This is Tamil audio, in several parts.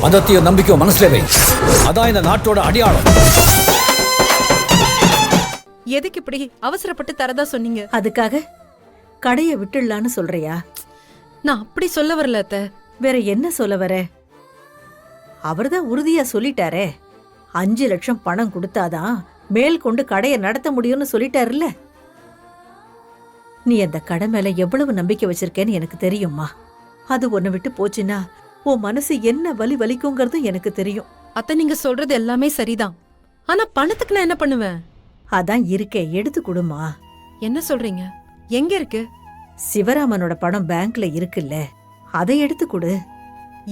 மதத்தையும் நம்பிக்கையும் மனசுல வை. அதான் இந்த நாட்டோட அடையாளம். எதுக்கு இப்படி அவசரப்பட்டு தரதா சொன்னீங்க? அதுக்காக கடைய விட்டுடலான்னு சொல்றியா? நான் அப்படி சொல்ல வரல அத்தை. வேற என்ன சொல்ல வர? அவர்தான் உறுதியா சொல்லிட்டாரே, 5 லட்சம் பணம் கொடுத்தாதான் மேல் கொண்டு கடையை நடத்த முடியும்னு சொல்லிட்டாருல்ல. நீ அந்த கடை மேல எவ்வளவு நம்பிக்கை வச்சிருக்கேன்னு எனக்கு தெரியும்மா. அது உன்னை விட்டு போச்சுன்னா உன் மனசு என்ன வலிக்குங்கிறதும் எனக்கு தெரியும். அத்தை, நீங்க சொல்றது எல்லாமே சரிதான். ஆனா பணத்துக்கு நான் என்ன பண்ணுவேன்? அதான் இருக்கே, எடுத்து கொடுமா. என்ன சொல்றீங்க? எங்க இருக்கு? சிவராமனோட பணம் பேங்க்ல இருக்குல்ல, அதை எடுத்து கொடு.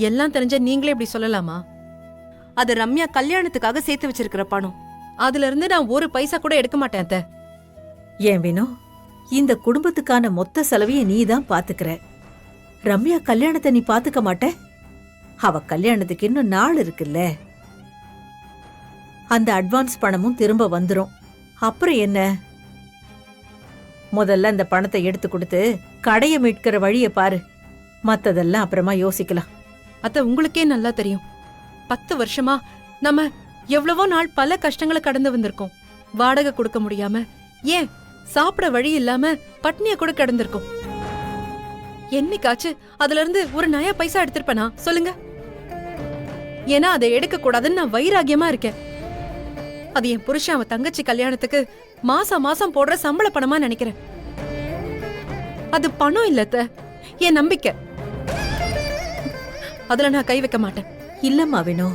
எல்லாம் தெரிஞ்ச நீங்களே இப்படி சொல்லலாமா? அது ரம்யா கல்யாணத்துக்காக சேர்த்து வச்சிருக்கிற பணம். அதுல இருந்து நான் ஒரு பைசா கூட எடுக்க மாட்டேன் அத்தை. ஏன் வினோ, இந்த குடும்பத்துக்கான மொத்த செலவையும் நீ தான் பாத்துக்கிற. ரம்யா கல்யாணத்தை நீ பாத்துக்க மாட்ட? அவ கல்யாணத்துக்கு இன்னும் நாள் இருக்குல்ல. அந்த அட்வான்ஸ் பணமும் திரும்ப வந்துரும். அப்புறம் என்ன? முதல்ல அந்த பணத்தை எடுத்து கொடுத்து கடையை மீட்கிற வழியை பாரு. மத்ததெல்லாம் அப்புறமா யோசிக்கலாம். அத்தை, உங்களுக்கே நல்லா தெரியும், 10 வருஷமா நம்ம எவ்வளவோ நாள் பல கஷ்டங்களை கடந்து வந்திருக்கோம். வாடகை கொடுக்க முடியாம, ஏன் சாப்பிட வழி இல்லாம பட்னிய கூட கிடந்திருக்கோம். என்னைக்காச்சு அதுல இருந்து ஒரு நயா பைசா எடுத்திருப்பேனா சொல்லுங்க? ஏன்னா அதை எடுக்க கூடாதுன்னு நான் வைராகியமா இருக்கேன். அது என் புருஷன் அவன் தங்கச்சி கல்யாணத்துக்கு மாசம் மாசம் போடுற சம்பள பணமா நினைக்கிறேன். அது பணம் இல்லத்த, என் நம்பிக்கை. அதுல நான் கை வைக்க மாட்டேன். இல்லம்மா வினோ,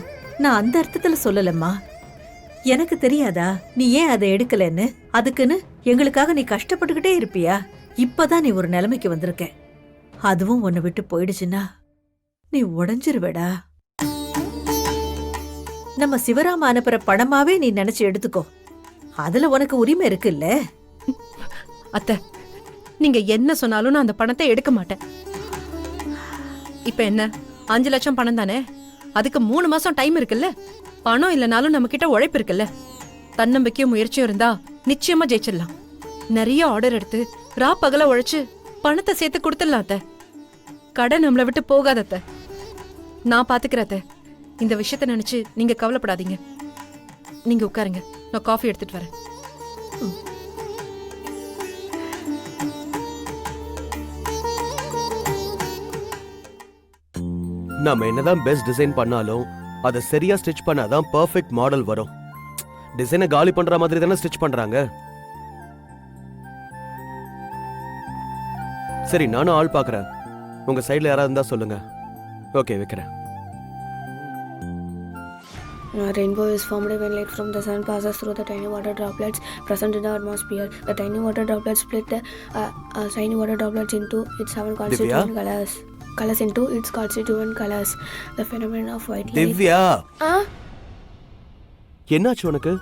நான் அந்த அர்த்தத்துல சொல்லலம்மா. எனக்கு தெரியாதா நீ ஏன் அதை எடுக்கலன்னு? அதுக்குன்னு எங்களுக்காக நீ கஷ்டப்பட்டுக்கிட்டே இருப்பியா? இப்பதான் நீ ஒரு நிலைமைக்கு வந்திருக்க. அதுவும் உன்னை விட்டு போயிடுச்சுன்னா நீ உடைஞ்சிருவேடா. நம்ம சிவராம அனுப்புற பணமாவே நீ நினைச்சு எடுத்துக்கோ. அதுல உனக்கு உரிமை இருக்குல்ல. அத்தை, நீங்க என்ன சொன்னாலும் நான் அந்த பணத்தை எடுக்க மாட்டேன். இப்ப என்ன, 5 லட்சம் பணம் தானே? அதுக்கு 3 மாசம் டைம் இருக்குல்ல. பணம் இல்லனாலும் நம்ம கிட்ட உழைப்பு இருக்குல்ல. தன்னம்பிக்கையும் முயற்சியும் இருந்தா நிச்சயமா ஜெயிச்சிடலாம். நிறைய ஆர்டர் எடுத்து பகல உழைச்சு பணத்தை சேர்த்து கொடுத்துடலாம் அத்தை. கடை நம்மளை விட்டு போகாத அத்தை. நான் பாத்துக்கிறேன் அத்தை. இந்த விஷயத்த நினைச்சு நீங்க கவலைப்படாதீங்க. நீங்க உட்காருங்க, நான் காஃபி எடுத்துட்டு வரேன். நாம என்னதான் பெஸ்ட் டிசைன் பண்ணாலும் அதை சரியா ஸ்டிச் பண்ணாதான் பெர்ஃபெக்ட் மாடல் வரும். டிசைனை காலி பண்ற மாதிரி தானே ஸ்டிச் பண்றாங்க. சரி, நானும் ஆள் பாக்குறேன். உங்க சைடுல யாராவது இருந்தா சொல்லுங்க. ஓகே, வைக்கிறேன். A rainbow is formed when light from the sun passes through the tiny water droplets present in the atmosphere. The tiny water droplets split the tiny water droplets into its 7 constituent colors into its constituent colors. The phenomenon of white light. Divya, என்னாச்சு உனக்கு?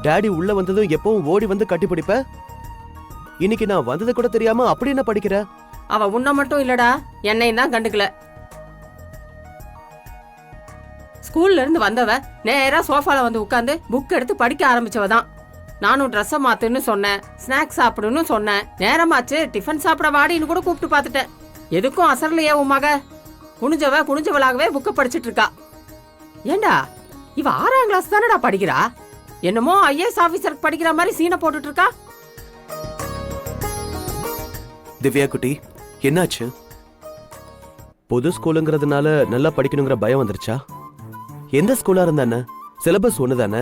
டாடி உள்ள வந்ததும் எப்பவும் ஓடி வந்து கட்டி பிடிப்ப. இன்னைக்கு நான் வந்தது கூட தெரியாம அப்படி என்ன படிக்கிற? அவ உன்ன மட்டும் இல்லடா, என்னையும் தான் கண்டுக்கல. ஸ்கூல்ல இருந்து வந்தவ நேரா சோஃபால வந்து உட்கார்ந்து புக் எடுத்து படிக்க ஆரம்பிச்சவ தான். நானும் ட்ரெஸ்ஸை மாத்துன்னு சொன்னேன், ஸ்நாக்ஸ் சாப்பிடுன்னு சொன்னேன். நேரமாச்சு, டிஃபன் சாப்பிட வாடின்னு கூட கூப்பிட்டு பார்த்துட்டேன். எதுக்கும் அசரலையே உன் மக. குனிஞ்சவளாகவே புக்க படிச்சிட்டு இருக்கா. ஏண்டா, இவ 6ஆம் கிளாஸ் தானடா படிக்கிறா. என்னமோ ஐஏஎஸ் ஆபீசருக்கு படிக்கிற மாதிரி சீனை போட்டுட்டு இருக்கா. திவ்யா குட்டி, என்னாச்சு? பொது ஸ்கூலுங்கிறதுனால நல்லா படிக்கணுங்கிற பயம் வந்துருச்சா? எந்த ஸ்கூலா இருந்தானே, சிலபஸ் ஒண்ணு தானே.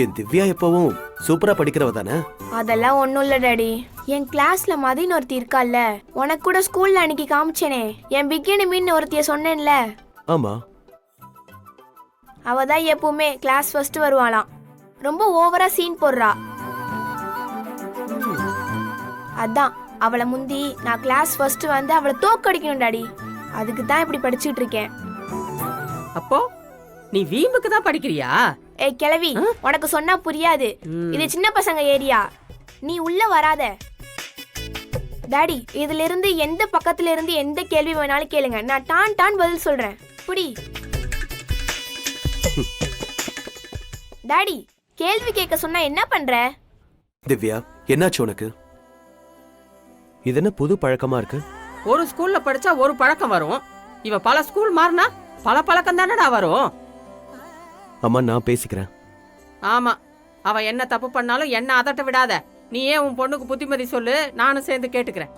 என் திவ்யா எப்பவும் சூப்பரா படிக்கிறவ தானே. அதெல்லாம் ஒண்ணும் இல்ல டாடி. என் கிளாஸ்ல மதின்னு ஒருத்தி இருக்கால்ல, உனக்கு கூட ஸ்கூல்ல அன்னைக்கு காமிச்சேனே, என் பிகினி மீன் ஒருத்திய சொன்னேன்ல. ஆமா, அவதான் எப்பவுமே கிளாஸ் ஃபர்ஸ்ட் வருவாளாம். ரொம்ப ஓவரா சீன் போடுறா. அதான் அவளை முந்தி நான் கிளாஸ் ஃபர்ஸ்ட் வந்து அவளை தோக்கடிக்கணும் டாடி. அதுக்கு தான் இப்படி படிச்சுட்டு இருக்கேன். அப்போ நீ வீம்புக்கு தான் படிக்கிறியா? ஏய் கிழவி, உனக்கு சொன்னா புரியாது. இது சின்ன பசங்க ஏரியா, நீ உள்ள வராத. டாடி, இதுல இருந்து எந்த பக்கத்துல இருந்து எந்த கேள்வி வேணாலும் கேளுங்க, நான் டான் பதில் சொல்றேன். புடி டாடி, கேள்வி கேட்க சொன்னா என்ன பண்ற? திவ்யா, என்னாச்சு உனக்கு? இது என்ன புது பழக்கமா இருக்கு? ஒரு ஸ்கூல்ல படிச்சா ஒரு பழக்கம் வரும், இவ பல ஸ்கூல் மாறினா பல பழக்கம் தானடா வரும். அம்மா நான் பேசிக்கிறேன். ஆமா, அவ என்ன தப்பு பண்ணாலும் என்ன அதட்ட விடாத. நீ ஏன் உன் பொண்ணுக்கு புத்திமதி சொல்லு, நானும் சேர்ந்து கேட்டுக்கிறேன்.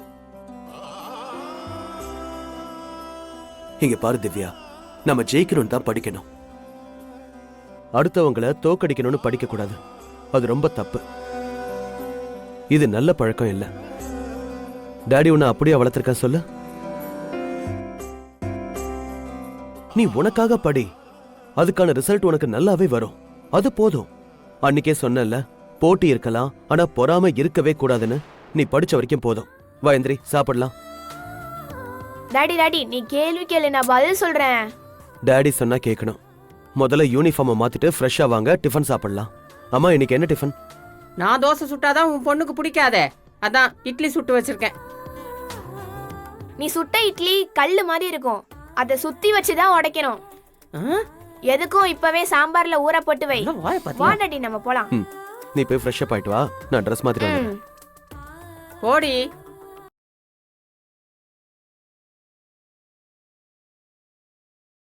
இங்க பாரு திவ்யா, நம்ம ஜெயிக்கணும்னு தான் படிக்கணும். அடுத்தவங்கள தோக்கடிக்கணும்னு படிக்க கூடாது. அது ரொம்ப தப்பு. இது நல்ல பழக்கம் இல்ல. டாடி உன்னை அப்படியே வளர்த்திருக்க சொல்லு. நீ உனக்காக படி, அதுக்கான ரிசல்ட் உனக்கு நல்லாவே வரும். அது போதும். அன்னைக்கே சொன்னல, போட்டி இருக்கலாம் ஆனா பொறாம இருக்கவே கூடாதுன்னு. நீ படிச்ச வரைக்கும் போதும். வா எந்திரி, சாப்பிடலாம். டாடி நீ கேள்வி கேளு, நான் பதில் சொல்றேன். டாடி சொன்னா கேட்கணும். முதல்ல யூனிஃபார்மை மாத்திட்டு ஃப்ரெஷ்ஷா வாங்க, டிஃபன் சாப்பிடலாம். அம்மா இன்னைக்கு என்ன டிஃபன்? நான் தோசை சுட்டாதான் உன் பொண்ணுக்கு பிடிக்காதே, அதான் இட்லி சுட்டு வச்சிருக்கேன். நீ சுட்ட இட்லி கல்லு மாதிரி இருக்கும், அதை சுத்தி வச்சுதான் உடைக்கணும். ஆ? எதுக்கும் இப்பவே சாம்பார்ல ஊற போட்டு வை. நல்ல வாயை பாத்தியா? வா டாடி நம்ம போலாம். நீ போய் ஃப்ரெஷ்ஷப் ஆயிட்டு வா, நான் ட்ரெஸ் மாத்திட்டு வந்துடுறேன். போடி.